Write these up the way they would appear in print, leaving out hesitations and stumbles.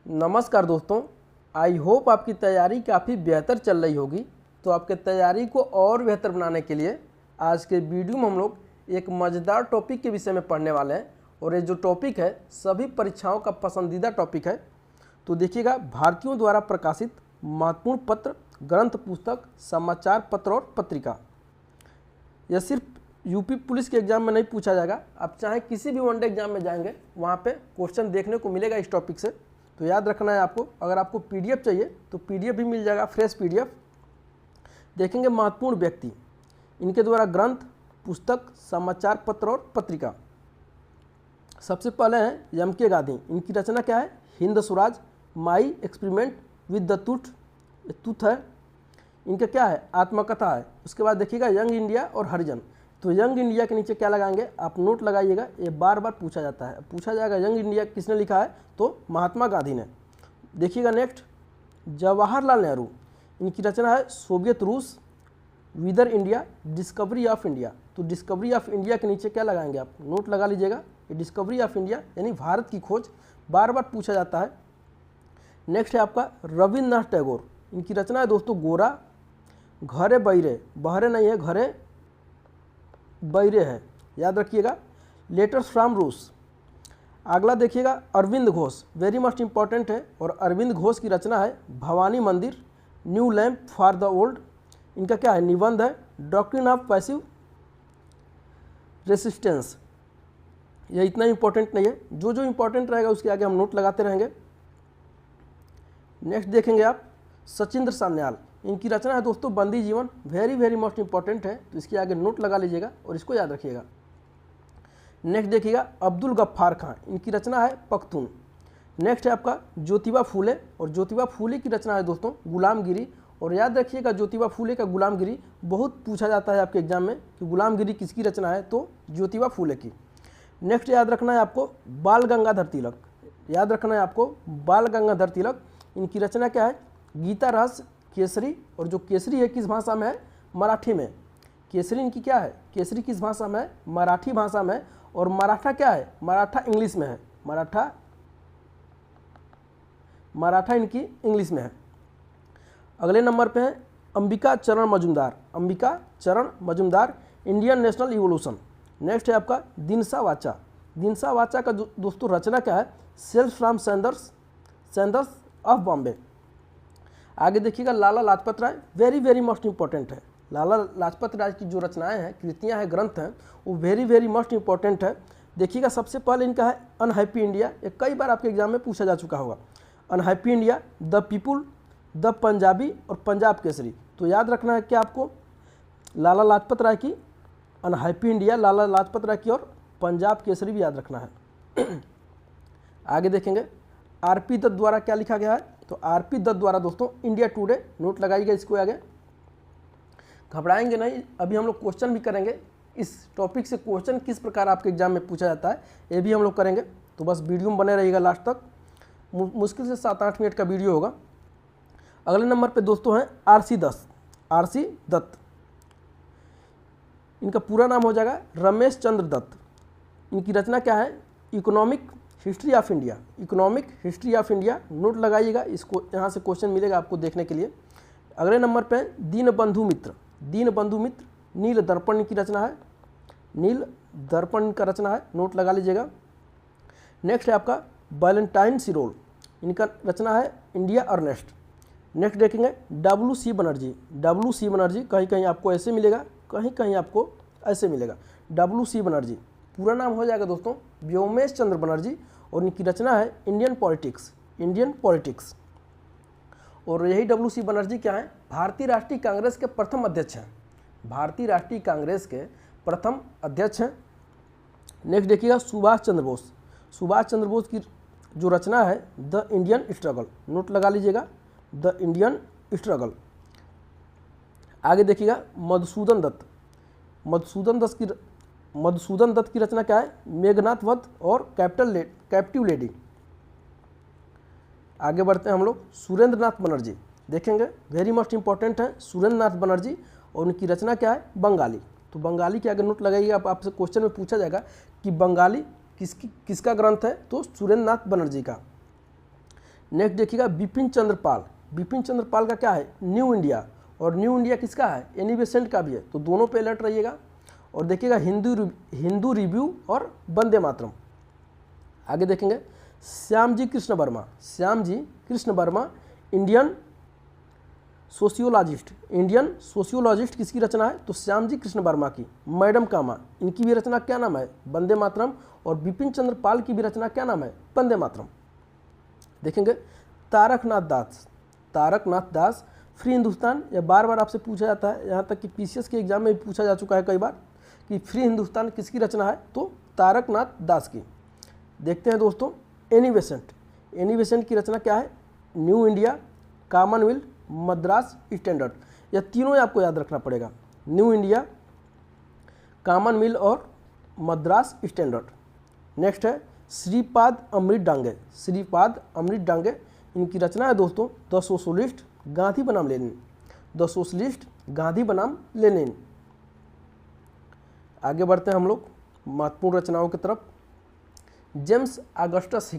नमस्कार दोस्तों, I hope आपकी तैयारी काफ़ी बेहतर चल रही होगी। तो आपके तैयारी को और बेहतर बनाने के लिए आज के वीडियो में हम लोग एक मज़ेदार टॉपिक के विषय में पढ़ने वाले हैं। और ये जो टॉपिक है सभी परीक्षाओं का पसंदीदा टॉपिक है। तो देखिएगा, भारतीयों द्वारा प्रकाशित महत्वपूर्ण पत्र, ग्रंथ, पुस्तक, समाचार पत्र और पत्रिका। यह सिर्फ यूपी पुलिस के एग्जाम में नहीं पूछा जाएगा, आप चाहे किसी भी वनडे एग्जाम में जाएंगे वहाँ पे क्वेश्चन देखने को मिलेगा इस टॉपिक से। तो याद रखना है आपको। अगर आपको पीडीएफ चाहिए तो पीडीएफ भी मिल जाएगा, फ्रेश पीडीएफ। देखेंगे महत्वपूर्ण व्यक्ति, इनके द्वारा ग्रंथ, पुस्तक, समाचार पत्र और पत्रिका। सबसे पहले हैं एम.के. गांधी। इनकी रचना क्या है? Hind Swaraj, my experiment with the तुथ है। इनका क्या है? आत्मकथा है। उसके बाद देखिएगा यंग इंडिया और हरिजन। तो यंग इंडिया के नीचे क्या लगाएंगे? आप नोट लगाइएगा, ये बार बार पूछा जाता है। पूछा जाएगा यंग इंडिया किसने लिखा है? तो महात्मा गांधी ने। देखिएगा नेक्स्ट, जवाहरलाल नेहरू। इनकी रचना है सोवियत रूस, विदर इंडिया, डिस्कवरी ऑफ इंडिया। तो डिस्कवरी ऑफ इंडिया के नीचे क्या लगाएंगे? आप नोट लगा लीजिएगा, ये डिस्कवरी ऑफ इंडिया यानी भारत की खोज, बार बार पूछा जाता है। नेक्स्ट है आपका रविन्द्रनाथ टैगोर। इनकी रचना है दोस्तों गोरा, घरे बैरे, बहरे नहीं है, घरे बैरे है, याद रखिएगा। लेटर्स फ्रॉम रूस। अगला देखिएगा Aurobindo Ghosh, very must important है। और अरविंद घोष की रचना है Bhawani Mandir, new lamp for the old. इनका क्या है? निबंध है, डॉक्ट्रिन ऑफ पैसिव रेसिस्टेंस। यह इतना इंपॉर्टेंट नहीं है, जो जो इंपॉर्टेंट रहेगा उसके आगे हम नोट लगाते रहेंगे। नेक्स्ट देखेंगे आप सचिंद्र सान्याल। इनकी रचना है दोस्तों बंदी जीवन, वेरी मोस्ट इंपॉर्टेंट है। तो इसके आगे नोट लगा लीजिएगा और इसको याद रखिएगा। नेक्स्ट देखिएगा अब्दुल गफ्फार खान। इनकी रचना है पख्तून। नेक्स्ट है आपका ज्योतिबा फूले। और ज्योतिबा फूले की रचना है दोस्तों गुलामगिरी। और याद रखिएगा ज्योतिबा फूले का गुलामगिरी बहुत पूछा जाता है आपके एग्जाम में कि गुलामगिरी किसकी रचना है? तो ज्योतिबा फूले की। नेक्स्ट याद रखना है आपको बाल गंगाधर तिलक। याद रखना है आपको बाल गंगाधर तिलक। इनकी रचना क्या है? गीता रहस्य, केसरी। और जो केसरी है किस भाषा में है? मराठी में। केसरी इनकी क्या है? केसरी किस भाषा में है? मराठी भाषा में। और मराठा क्या है? मराठा इंग्लिश में है। मराठा इनकी इंग्लिश में है। अगले नंबर पे है Ambika Charan Majumdar. Ambika Charan Majumdar, Indian national evolution. Next है आपका दिनसा वाचा। दिनसा वाचा का दोस्तों रचना क्या है? Sales from sanders of Bombay. आगे देखिएगा Lala Lajpat Rai, very most important है। लाला लाजपत राय की जो रचनाएं हैं, कृतियां हैं, ग्रंथ हैं, वो वेरी मोस्ट इंपॉर्टेंट है। देखिएगा सबसे पहले इनका है अनहैप्पी इंडिया। ये कई बार आपके एग्जाम में पूछा जा चुका होगा। Unhappy India, the people, the Punjabi और पंजाब केसरी। तो याद रखना है कि आपको लाला लाजपत राय की अनहैप्पी इंडिया, लाला लाजपत राय की और पंजाब केसरी भी याद रखना है। आगे देखेंगे आर.पी. दत्त द्वारा क्या लिखा गया है? तो आर.पी. दत्त द्वारा दोस्तों इंडिया टुडे। नोट लगाइएगा इसको आगे, घबराएंगे नहीं। अभी हम लोग क्वेश्चन भी करेंगे इस टॉपिक से। क्वेश्चन किस प्रकार आपके एग्जाम में पूछा जाता है ये भी हम लोग करेंगे। तो बस वीडियो में बने रहिएगा लास्ट तक। मुश्किल से 7-8 मिनट का वीडियो होगा। अगले नंबर पे दोस्तों हैं आर.सी. दत्त। इनका पूरा नाम हो जाएगा रमेश चंद्र दत्त। इनकी रचना क्या है? Economic history of India. Economic history of India, note लगाइएगा इसको, यहाँ से क्वेश्चन मिलेगा आपको देखने के लिए। अगले नंबर पे दीनबंधु मित्र। दीनबंधु मित्र, नील दर्पण की रचना है। नील दर्पण का रचना है, नोट लगा लीजिएगा। नेक्स्ट है आपका वैलेंटाइन सिरोल। इनका रचना है इंडिया अर्नेस्ट। नेक्स्ट देखेंगे W.C. बनर्जी। W.C. बनर्जी कहीं कहीं आपको ऐसे मिलेगा, कहीं कहीं आपको ऐसे मिलेगा। W.C. बनर्जी पूरा नाम हो जाएगा दोस्तों व्योमेश चंद्र बनर्जी। और इनकी रचना है इंडियन पॉलिटिक्स। और यही W.C. बनर्जी क्या है? भारतीय राष्ट्रीय कांग्रेस के प्रथम अध्यक्ष हैं। भारतीय राष्ट्रीय कांग्रेस के प्रथम अध्यक्ष हैं। नेक्स्ट देखिएगा सुभाष चंद्र बोस। सुभाष चंद्र बोस की जो रचना है द इंडियन स्ट्रगल। नोट लगा लीजिएगा, द इंडियन स्ट्रगल। आगे देखिएगा मधुसूदन दत्त। मधुसूदन दत्त की रचना क्या है? मेघनाथ वध और कैप्टिव लेडी। आगे बढ़ते हैं हम लोग सुरेंद्र नाथ बनर्जी। देखेंगे वेरी मोस्ट इंपॉर्टेंट है सुरेंद्र नाथ बनर्जी। और उनकी रचना क्या है? बंगाली। तो बंगाली के आगे नोट लगाइएगा, आपसे क्वेश्चन में पूछा जाएगा कि बंगाली किसका ग्रंथ है? तो सुरेंद्र नाथ बनर्जी का। नेक्स्ट देखिएगा बिपिन चंद्र पाल। बिपिन चंद्र पाल का क्या है, न्यू इंडिया, और न्यू इंडिया किसका है, एनी बेसेंट का भी है, तो दोनों पे अलर्ट रहिएगा। और देखिएगा हिंदू रिव्यू और वंदे मातरम। आगे देखेंगे श्याम जी कृष्ण वर्मा। श्याम जी कृष्ण वर्मा इंडियन सोशियोलॉजिस्ट किसकी रचना है, तो श्याम जी कृष्ण वर्मा की। मैडम कामा, इनकी भी रचना क्या नाम है, वंदे मातरम। और बिपिन चंद्र पाल की भी रचना क्या नाम है, वंदे मातरम। देखेंगे तारकनाथ दास फ्री हिंदुस्तान, या बार बार आपसे पूछा जाता है, यहाँ तक कि पीसीएस के एग्जाम में भी पूछा जा चुका है कई बार कि फ्री हिंदुस्तान किसकी रचना है, तो तारकनाथ दास की। देखते हैं दोस्तों एनी बेसेंट की रचना क्या है, new India, Commonwealth, Madras standard. यह तीनों ही आपको याद रखना पड़ेगा, न्यू इंडिया, कॉमनवेल्थ और मद्रास स्टैंडर्ड। नेक्स्ट है श्रीपाद अमृत डांगे। इनकी रचना है दोस्तों द सोशलिस्ट, गांधी बनाम लेनिन। आगे बढ़ते हैं हम लोग महत्वपूर्ण रचनाओं की तरफ। जेम्स आगस्टस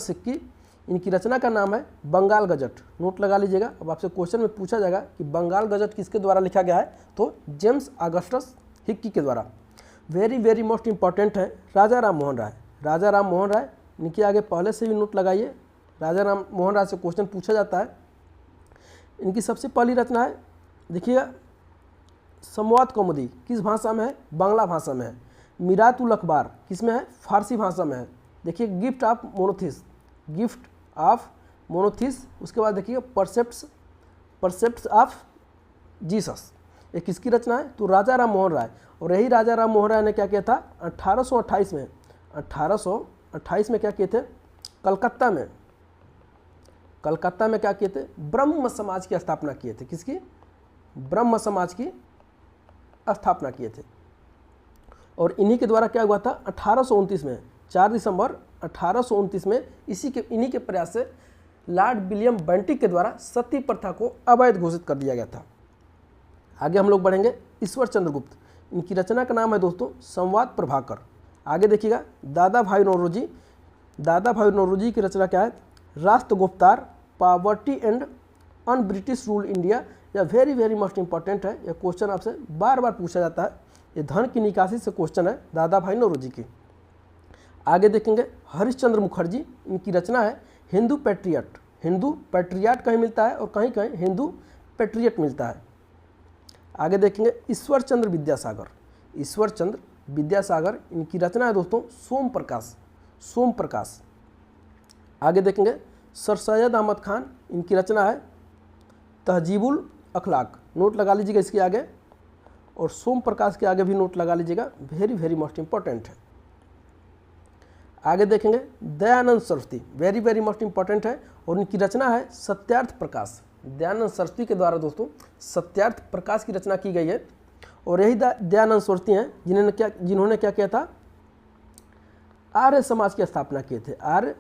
हिक्की, इनकी रचना का नाम है बंगाल गजट। नोट लगा लीजिएगा, अब आपसे क्वेश्चन में पूछा जाएगा कि बंगाल गजट किसके द्वारा लिखा गया है, तो जेम्स आगस्टस हिक्की के द्वारा। वेरी मोस्ट इंपॉर्टेंट है राजा राम मोहन राय। इनके आगे पहले से भी नोट लगाइए, राजा राम मोहन राय से क्वेश्चन पूछा जाता है। इनकी सबसे पहली रचना है, देखिएगा संवाद कौमुदी किस भाषा में है, बांग्ला भाषा में है। मीरात उल अखबार किस में है, फारसी भाषा में है। देखिए गिफ्ट ऑफ मोनोथिस, उसके बाद देखिए परसेप्ट्स ऑफ जीसस, ये किसकी रचना है, तो राजा राम मोहन राय। और यही राजा राम मोहन राय ने क्या किया था 1828 में क्या किए थे, कलकत्ता में क्या किए थे, ब्रह्म समाज की स्थापना किए थे। किसकी, ब्रह्म समाज की स्थापना किए थे। और इन्हीं के द्वारा क्या हुआ था 1829 में, 4 दिसंबर 1829 में इन्हीं के प्रयास से लॉर्ड विलियम बेंटिक के द्वारा सती प्रथा को अवैध घोषित कर दिया गया था। आगे हम लोग बढ़ेंगे ईश्वर चंद्र गुप्त। इनकी रचना का नाम है दोस्तों संवाद प्रभाकर। आगे देखिएगा दादा भाई नौरोजी की रचना क्या है, राष्ट्र Guptar, poverty and un British rule India. यह वेरी मोस्ट इंपॉर्टेंट है, यह क्वेश्चन आपसे बार बार पूछा जाता है। ये धन की निकासी से क्वेश्चन है दादा भाई नौरोजी की। आगे देखेंगे हरिश्चंद्र मुखर्जी। इनकी रचना है हिंदू पैट्रियट कहीं मिलता है और कहीं कहीं हिंदू पैट्रियट मिलता है। आगे देखेंगे ईश्वर चंद्र विद्यासागर। इनकी रचना है दोस्तों सोम प्रकाश। आगे देखेंगे सर सैयद अहमद खान। इनकी रचना है तहजीबुल अखलाक। नोट लगा लीजिएगा इसके आगे, और सोम प्रकाश के आगे भी नोट लगा लीजिएगा, वेरी मोस्ट इंपॉर्टेंट है। आगे देखेंगे Dayanand Saraswati, very most important है, और इनकी रचना है सत्यार्थ प्रकाश। दयानंद सरस्वती के द्वारा दोस्तों सत्यार्थ प्रकाश की रचना की गई है। और यही दयानंद सरस्वती हैं जिन्होंने क्या किया था, आर्य समाज की स्थापना किए थे। आर्य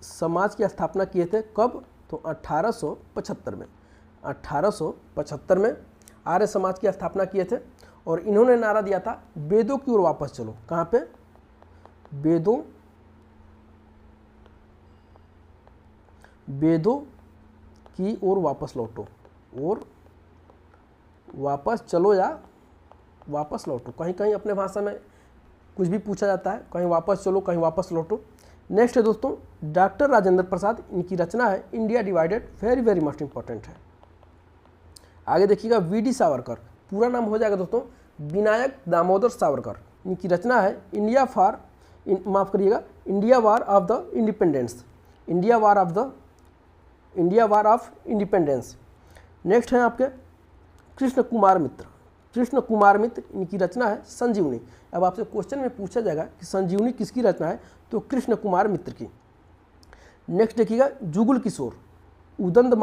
समाज की स्थापना किए थे कब, तो 1875 में। 1875 में आर्य समाज की स्थापना किए थे। और इन्होंने नारा दिया था वेदों की ओर वापस चलो। कहाँ पे, वेदों की ओर वापस लौटो, और वापस चलो या वापस लौटो। कहीं कहीं अपने भाषा में कुछ भी पूछा जाता है, कहीं वापस चलो कहीं वापस लौटो। नेक्स्ट है दोस्तों डॉक्टर राजेंद्र प्रसाद। इनकी रचना है India divided, very most important है। आगे देखिएगा वीडी सावरकर, पूरा नाम हो जाएगा दोस्तों विनायक दामोदर सावरकर। इनकी रचना है India war of the independence. Next है आपके कृष्ण कुमार मित्र। इनकी रचना है संजीवनी। अब आपसे क्वेश्चन में पूछा जाएगा कि संजीवनी किसकी रचना है, तो कृष्ण कुमार मित्र की। नेक्स्ट देखिएगा जुगल किशोर, उदंड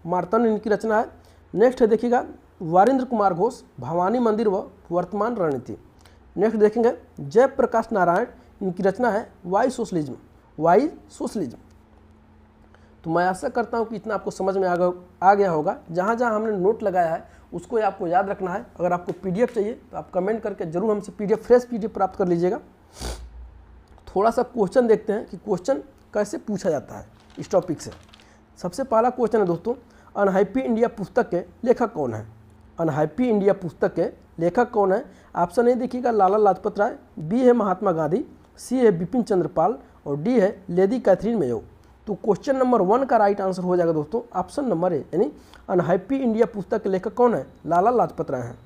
मार्तंड इनकी रचना है। नेक्स्ट है देखिएगा वारिंद्र कुमार घोष, भवानी मंदिर व वर्तमान रणनीति। नेक्स्ट देखेंगे जयप्रकाश नारायण। इनकी रचना है वाई सोशलिज्म। तो मैं आशा करता हूँ कि इतना आपको समझ में आ गया होगा। जहाँ जहाँ हमने नोट लगाया है उसको आपको याद रखना है। अगर आपको पीडीएफ चाहिए तो आप कमेंट करके जरूर हमसे फ्रेश पीडीएफ प्राप्त कर लीजिएगा। थोड़ा सा क्वेश्चन देखते हैं कि क्वेश्चन कैसे पूछा जाता है इस टॉपिक से। सबसे पहला क्वेश्चन है दोस्तों, अनहैप्पी इंडिया पुस्तक के लेखक कौन है? अनहैप्पी इंडिया पुस्तक के लेखक कौन है? ऑप्शन ए देखिएगा लाला लाजपत राय, बी है महात्मा गांधी, सी है बिपिन चंद्र पाल और डी है लेडी कैथरीन मेयो। तो क्वेश्चन नंबर 1 का राइट आंसर हो जाएगा दोस्तों ऑप्शन नंबर ए, यानी अनहैप्पी इंडिया पुस्तक के लेखक कौन है? लाला लाजपत राय हैं।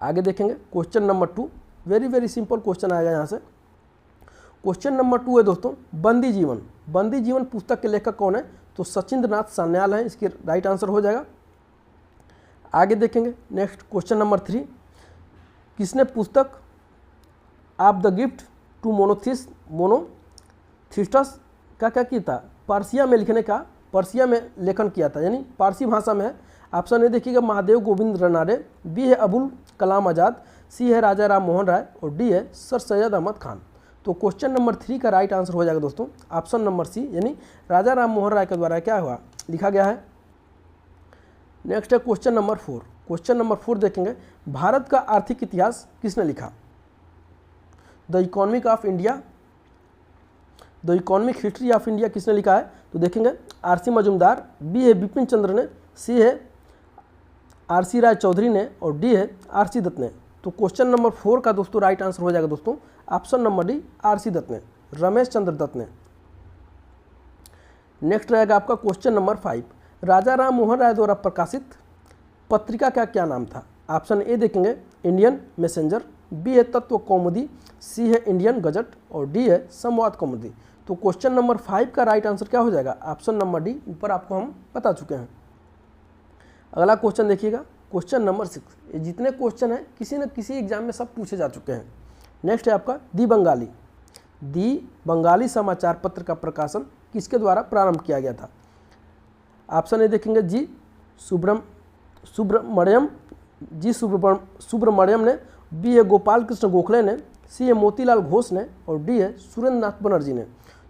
आगे देखेंगे question number 2, very simple question आएगा यहाँ से। क्वेश्चन नंबर 2 है दोस्तों, बंदी जीवन। बंदी जीवन पुस्तक के लेखक कौन है? तो सचिंद्र नाथ सान्याल है, इसके राइट आंसर हो जाएगा। आगे देखेंगे नेक्स्ट क्वेश्चन नंबर 3, किसने पुस्तक ऑफ द गिफ्ट टू मोनोथिस्टस का क्या किया था? पारसिया में लिखने का, पर्सिया में लेखन किया था, यानी पारसी भाषा में है। ऑप्शन ए देखिएगा महादेव गोविंद रनाडे, बी है अबुल कलाम आज़ाद, सी है राजा राम मोहन राय और डी है सर सैयद अहमद खान। तो क्वेश्चन नंबर 3 का राइट आंसर हो जाएगा दोस्तों ऑप्शन नंबर सी, यानी राजा राम मोहन राय के द्वारा क्या हुआ लिखा गया है। नेक्स्ट है क्वेश्चन नंबर 4। क्वेश्चन नंबर 4 देखेंगे, भारत का आर्थिक इतिहास किसने लिखा? The economic of India, the economic history of India किसने लिखा है? तो देखेंगे आरसी मजुमदार, बी है बिपिन चंद्र ने, सी है आरसी राय चौधरी ने और डी है आरसी दत्त ने। तो क्वेश्चन नंबर 4 का दोस्तों राइट आंसर हो जाएगा दोस्तों option number D, RC Dutt ने, रमेश चंद्र दत्त ने। नेक्स्ट रहेगा आपका क्वेश्चन नंबर 5, राजा राम मोहन राय द्वारा प्रकाशित पत्रिका का क्या नाम था? ऑप्शन ए देखेंगे इंडियन मैसेंजर, बी है तत्व कौमुदी, सी है इंडियन गजट और डी है संवाद कौमुदी। तो क्वेश्चन नंबर 5 का राइट आंसर क्या हो जाएगा? ऑप्शन नंबर डी, ऊपर आपको हम बता चुके हैं। अगला क्वेश्चन देखिएगा, क्वेश्चन नंबर 6। ये जितने क्वेश्चन हैं किसी न किसी एग्जाम में सब पूछे जा चुके हैं। नेक्स्ट है आपका दी बंगाली। दी बंगाली समाचार पत्र का प्रकाशन किसके द्वारा प्रारंभ किया गया था? ऑप्शन ए देखेंगे जी सुब्रमण्यम ने, बी है गोपाल कृष्ण गोखले ने, सी है मोतीलाल घोष ने और डी है सुरेंद्र नाथ बनर्जी ने।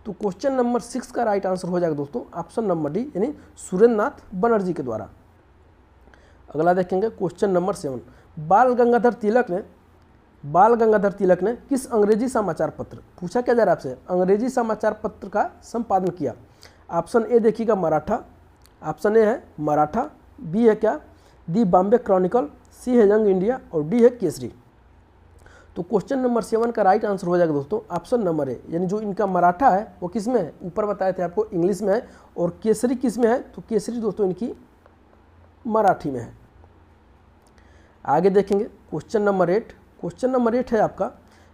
तो क्वेश्चन नंबर 6 का राइट आंसर हो जाएगा दोस्तों ऑप्शन नंबर डी, यानी सुरेंद्र नाथ बनर्जी के द्वारा। अगला देखेंगे क्वेश्चन नंबर 7, बाल गंगाधर तिलक ने किस अंग्रेजी समाचार पत्र, पूछा क्या जा रहा है आपसे, अंग्रेजी समाचार पत्र का संपादन किया? ऑप्शन ए देखिएगा मराठा, ऑप्शन ए है मराठा, बी है क्या दी बॉम्बे क्रॉनिकल, सी है यंग इंडिया और डी है केसरी। तो क्वेश्चन नंबर 7 का राइट आंसर हो जाएगा दोस्तों ऑप्शन नंबर ए, यानी जो इनका मराठा है वो किस में है? ऊपर बताए थे आपको इंग्लिश में है। और केसरी किस में है? तो केसरी दोस्तों इनकी मराठी में है। आगे देखेंगे क्वेश्चन नंबर 8। क्वेश्चन नंबर 8 है आपका,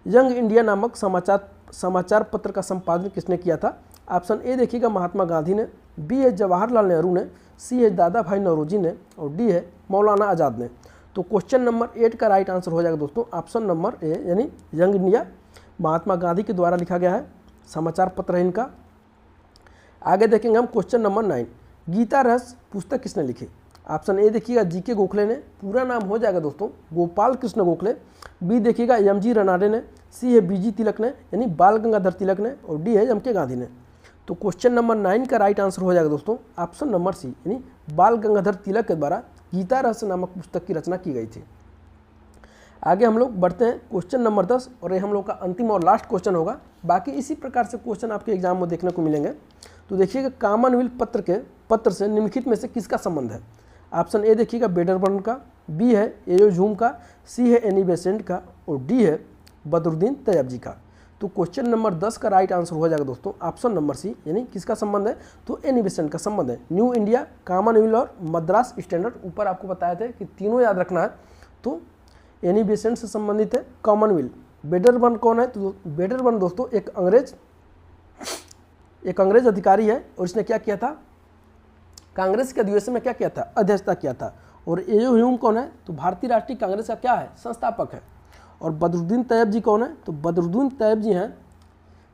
यंग इंडिया नामक समाचार पत्र का संपादन किसने किया था? ऑप्शन ए देखिएगा महात्मा गांधी ने, बी है जवाहरलाल नेहरू ने, सी है दादा भाई नौरोजी ने और डी है मौलाना आज़ाद ने। तो क्वेश्चन नंबर 8 का राइट आंसर हो जाएगा दोस्तों ऑप्शन नंबर ए, यानी यंग इंडिया महात्मा गांधी के द्वारा लिखा गया है समाचार पत्र है इनका। आगे देखेंगे हम क्वेश्चन नंबर 9, गीता रहस्य पुस्तक किसने लिखी? ऑप्शन ए देखिएगा जीके गोखले ने, पूरा नाम हो जाएगा दोस्तों गोपाल कृष्ण गोखले, बी देखिएगा एमजी रनाडे ने, सी है बीजी तिलक ने यानी बाल गंगाधर तिलक ने और डी है एमके गांधी ने। तो क्वेश्चन नंबर 9 का राइट आंसर हो जाएगा दोस्तों ऑप्शन नंबर सी, यानी बाल गंगाधर तिलक के द्वारा गीता रहस्य नामक पुस्तक की रचना की गई थी। आगे हम लोग बढ़ते हैं क्वेश्चन नंबर 10 और ये हम लोग का अंतिम और लास्ट क्वेश्चन होगा। बाकी इसी प्रकार से क्वेश्चन आपके एग्जाम में देखने को मिलेंगे। तो देखिएगा कॉमनवेल्थ पत्र से निम्नलिखित में से किसका संबंध है? ऑप्शन ए देखिएगा बेडरबर्न का, बी है एयो झूम का, सी है एनी बेसेंट का और डी है बदरुद्दीन तैयब का। तो क्वेश्चन नंबर 10 का राइट आंसर हो जाएगा दोस्तों ऑप्शन नंबर सी, यानी किसका संबंध है? तो एनी बेसेंट का संबंध है। न्यू इंडिया, कॉमनवेल्थ और मद्रास स्टैंडर्ड, ऊपर आपको बताए थे कि तीनों याद रखना है। तो एनी बेसेंट से संबंधित है कॉमनवेल्थ। बेडरबर्न कौन है? तो बेडरबर्न दोस्तों एक अंग्रेज अधिकारी है और इसने क्या किया था? कांग्रेस के अधिवेशन में क्या किया था? अध्यक्षता किया था। और एयो ह्यूम कौन है? तो भारतीय राष्ट्रीय कांग्रेस का क्या है? संस्थापक है। और बदरुद्दीन तैयब जी कौन है? तो बदरुद्दीन तैयब जी हैं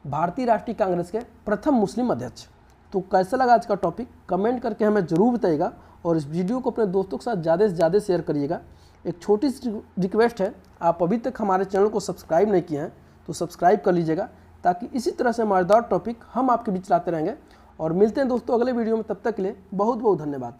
भारतीय राष्ट्रीय कांग्रेस के प्रथम मुस्लिम अध्यक्ष। तो कैसा लगा आज का टॉपिक कमेंट करके हमें ज़रूर बताइएगा और इस वीडियो को अपने दोस्तों के साथ ज़्यादा से ज़्यादा शेयर करिएगा। एक छोटी सी रिक्वेस्ट है, आप अभी तक हमारे चैनल को सब्सक्राइब नहीं किए हैं तो सब्सक्राइब कर लीजिएगा, ताकि इसी तरह से मज़ेदार टॉपिक हम आपके बीच लाते रहेंगे। और मिलते हैं दोस्तों अगले वीडियो में, तब तक के लिए बहुत बहुत धन्यवाद।